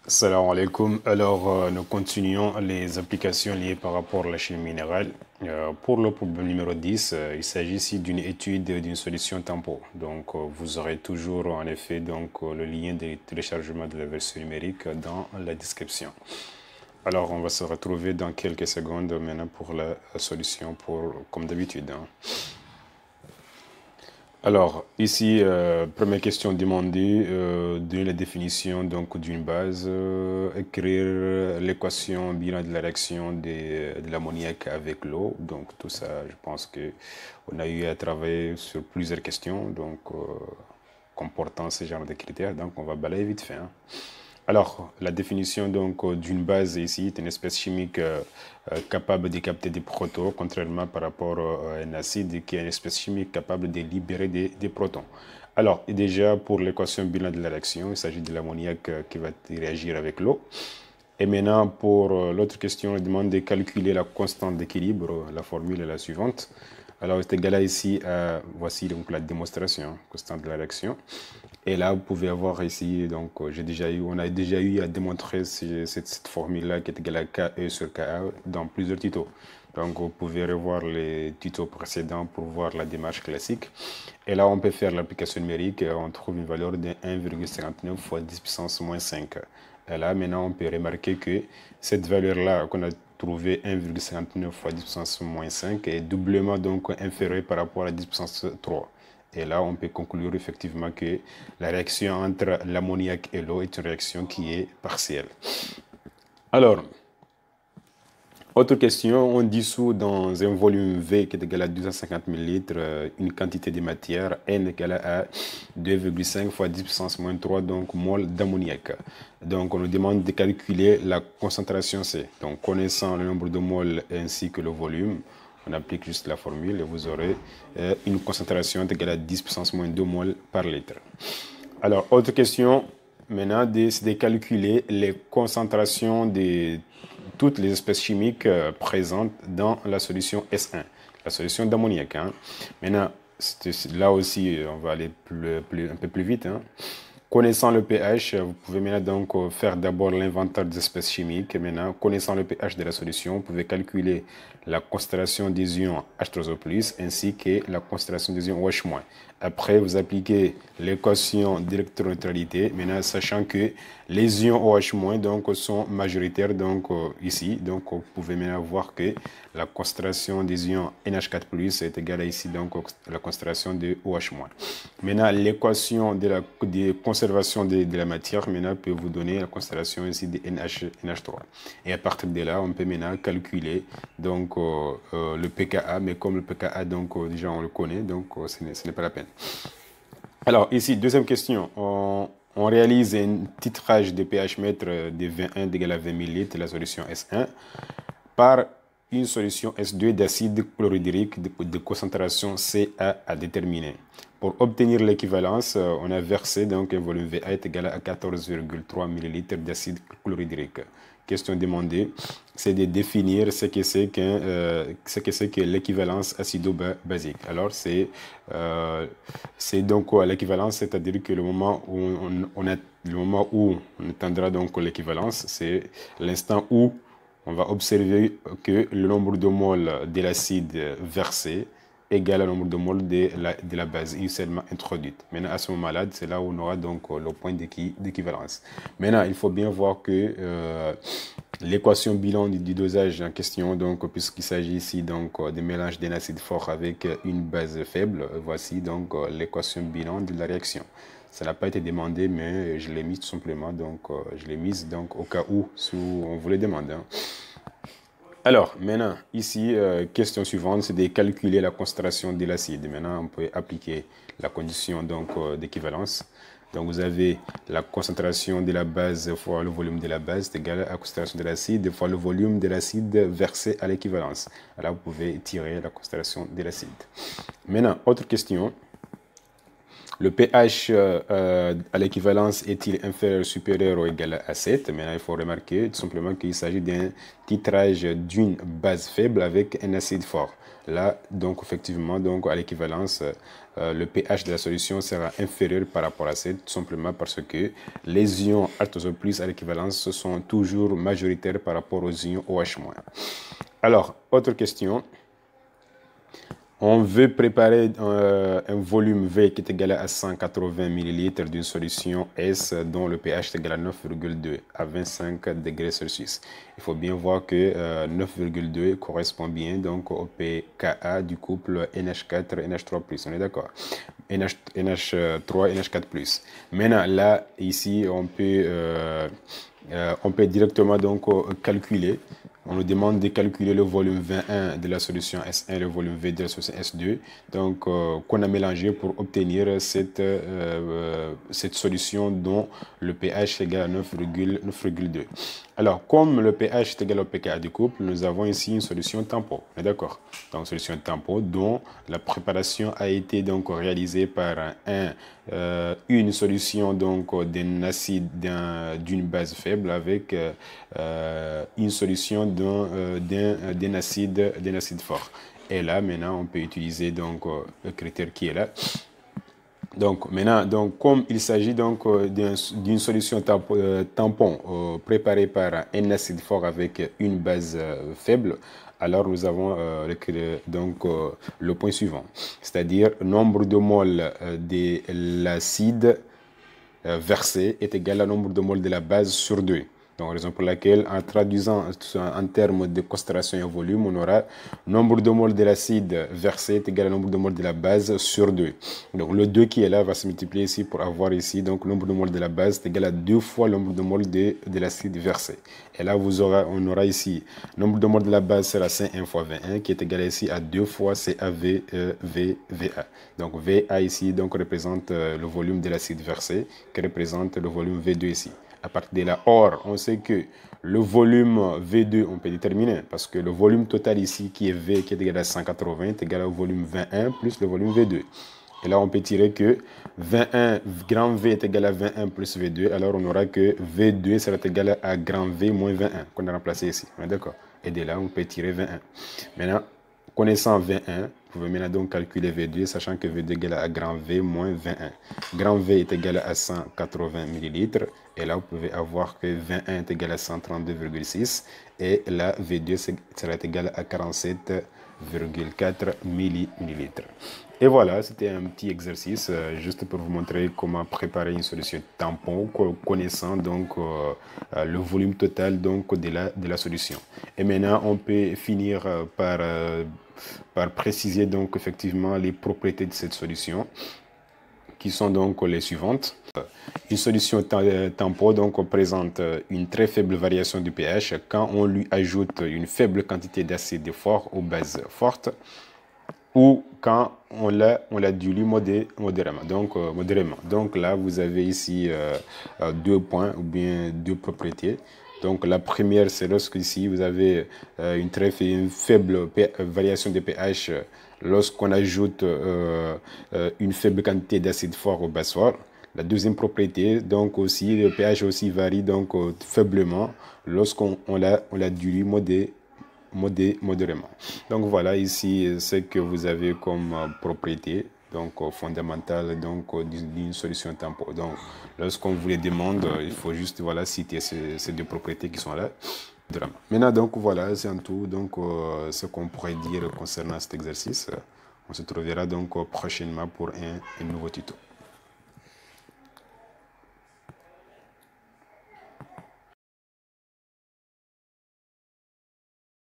Salam alaikum. Alors, nous continuons les applications liées par rapport à la chimie minérale. Pour le problème numéro 10, il s'agit ici d'une étude d'une solution tempo. Donc, vous aurez toujours en effet le lien de téléchargement de la version numérique dans la description. Alors, on va se retrouver dans quelques secondes maintenant pour la solution comme d'habitude, hein. Alors, ici, première question demandée, donner la définition d'une base, écrire l'équation bilan de la réaction de l'ammoniac avec l'eau. Donc, tout ça, je pense que on a eu à travailler sur plusieurs questions, comportant ce genre de critères. Donc, on va balayer vite fait, hein. Alors, la définition d'une base ici est une espèce chimique capable de capter des protons, contrairement par rapport à un acide qui est une espèce chimique capable de libérer des protons. Alors, déjà pour l'équation bilan de la réaction, il s'agit de l'ammoniac qui va réagir avec l'eau. Et maintenant, pour l'autre question, on demande de calculer la constante d'équilibre. La formule est la suivante. Alors, c'est égal à ici, voici donc la démonstration, constante de la réaction. Et là, vous pouvez avoir ici, on a déjà eu à démontrer cette formule-là qui est égale à KE sur KA dans plusieurs tutos. Donc, vous pouvez revoir les tutos précédents pour voir la démarche classique. Et là, on peut faire l'application numérique et on trouve une valeur de 1,59 fois 10 puissance moins 5. Et là, maintenant, on peut remarquer que cette valeur-là qu'on a trouvée 1,59 fois 10 puissance moins 5 est doublement donc inférieure par rapport à 10 puissance 3. Et là, on peut conclure effectivement que la réaction entre l'ammoniac et l'eau est une réaction qui est partielle. Alors, autre question, on dissout dans un volume V qui est égal à 250 ml une quantité de matière N égale à 2,5 fois 10 puissance moins 3 donc mol d'ammoniac. Donc on nous demande de calculer la concentration C. Donc connaissant le nombre de moles ainsi que le volume, on applique juste la formule et vous aurez une concentration égale à 10 puissance moins 2 moles par litre. Alors, autre question, maintenant, c'est de calculer les concentrations de toutes les espèces chimiques présentes dans la solution S1, la solution d'ammoniac, hein. Maintenant, là aussi, on va aller un peu plus vite, hein. Connaissant le pH, vous pouvez maintenant donc faire d'abord l'inventaire des espèces chimiques. Et maintenant, connaissant le pH de la solution, vous pouvez calculer la concentration des ions H3O+, ainsi que la concentration des ions OH-. Après, vous appliquez l'équation d'électroneutralité, maintenant sachant que les ions OH- donc, sont majoritaires ici. Donc, vous pouvez maintenant voir que la concentration des ions NH4+, est égale à ici donc la concentration de OH-. Maintenant, l'équation de conservation de la matière maintenant peut vous donner la concentration ici de NH3. Et à partir de là, on peut maintenant calculer le pKa, mais comme le pKa déjà on le connaît, ce n'est pas la peine. Alors ici, deuxième question. On réalise un titrage de pH mètre de 21 égale à 20 ml de la solution S1 par une solution S2 d'acide chlorhydrique de concentration Ca à déterminer. Pour obtenir l'équivalence, on a versé donc un volume Va est égal à 14,3 ml d'acide chlorhydrique. Question demandée, c'est de définir ce que c'est que l'équivalence acido-basique. Alors, c'est donc l'équivalence, c'est-à-dire que le moment où on atteindra donc l'équivalence, c'est l'instant où on va observer que le nombre de moles de l'acide versé égale au nombre de moles de la base initialement introduite. Maintenant, à ce moment-là, c'est là où on aura donc le point d'équivalence. Maintenant, il faut bien voir que l'équation bilan du dosage en question, puisqu'il s'agit ici de mélange d'un acide fort avec une base faible, voici donc l'équation bilan de la réaction. Ça n'a pas été demandé, mais je l'ai mis tout simplement, je l'ai mise au cas où on vous le demande, hein. Alors, maintenant, ici, question suivante, c'est de calculer la concentration de l'acide. Maintenant, on peut appliquer la condition d'équivalence. Donc, vous avez la concentration de la base fois le volume de la base est égal à la concentration de l'acide fois le volume de l'acide versé à l'équivalence. Alors, vous pouvez tirer la concentration de l'acide. Maintenant, autre question. Le pH à l'équivalence est-il inférieur, supérieur ou égal à 7? Maintenant, il faut remarquer tout simplement qu'il s'agit d'un titrage d'une base faible avec un acide fort. Là, donc, effectivement, donc, à l'équivalence, le pH de la solution sera inférieur par rapport à 7, tout simplement parce que les ions H2O+ à l'équivalence sont toujours majoritaires par rapport aux ions OH-. Alors, autre question. On veut préparer un volume V qui est égal à 180 ml d'une solution S dont le pH est égal à 9,2 à 25 degrés Celsius. Il faut bien voir que 9,2 correspond bien donc au pKa du couple NH4 NH3+. On est d'accord? NH3 NH4+. Maintenant, là, ici, on peut directement donc calculer. On nous demande de calculer le volume V1 de la solution S1 et le volume V2 de la solution S2, donc qu'on a mélangé pour obtenir cette solution dont le pH est égal à 9,2. Alors, comme le pH est égal au pKa du couple, nous avons ici une solution tampon. D'accord? Donc, solution tampon dont la préparation a été donc réalisée par une solution donc d'un acide d'une base faible avec une solution d'un acide fort. Et là, maintenant, on peut utiliser donc le critère qui est là. Donc maintenant, donc, comme il s'agit donc d'une solution tampon préparée par un acide fort avec une base faible, alors nous avons le point suivant, c'est-à-dire nombre de moles de l'acide versé est égal au nombre de moles de la base sur 2. Donc, raison pour laquelle, en traduisant en termes de concentration et volume, on aura nombre de moles de l'acide versé est égal au nombre de moles de la base sur 2. Donc, le 2 qui est là va se multiplier ici pour avoir ici, donc, nombre de moles de la base est égal à 2 fois le nombre de moles de l'acide versé. Et là, on aura ici, nombre de moles de la base sera C1 fois V1, qui est égal ici à 2 fois CAV, VA. Donc, VA ici, donc, représente le volume de l'acide versé, qui représente le volume V2 ici. À partir de là, or, on sait que le volume V2, on peut déterminer, parce que le volume total ici, qui est V, qui est égal à 180, est égal au volume 21 plus le volume V2. Et là, on peut tirer que 21, grand V est égal à 21 plus V2, alors on aura que V2 sera égal à grand V moins 21, qu'on a remplacé ici. D'accord? Et de là, on peut tirer 21. Maintenant, connaissant 21, vous pouvez maintenant donc calculer V2, sachant que V2 est égal à grand V moins 21. Grand V est égal à 180 ml. Et là, vous pouvez avoir que 21 est égal à 132,6. Et là, V2 sera égal à 47,4 millilitres. Et voilà, c'était un petit exercice juste pour vous montrer comment préparer une solution tampon, connaissant donc le volume total donc, de la solution. Et maintenant, on peut finir par préciser donc effectivement les propriétés de cette solution, qui sont donc les suivantes. Une solution tampon donc présente une très faible variation du pH quand on lui ajoute une faible quantité d'acide fort aux bases fortes, ou quand on la dilue modérément. Donc là, vous avez ici 2 points ou bien 2 propriétés. Donc la première, c'est lorsque ici vous avez une faible variation de pH lorsqu'on ajoute une faible quantité d'acide fort au base fort. La deuxième propriété, donc aussi, le pH aussi varie donc faiblement lorsqu'on la dilue modérément. Donc voilà ici ce que vous avez comme propriété donc fondamentale donc d'une solution tampon. Donc lorsqu'on vous les demande, il faut juste voilà citer ces 2 propriétés qui sont là. Maintenant donc voilà, c'est en tout donc ce qu'on pourrait dire concernant cet exercice. On se trouvera donc prochainement pour un nouveau tuto.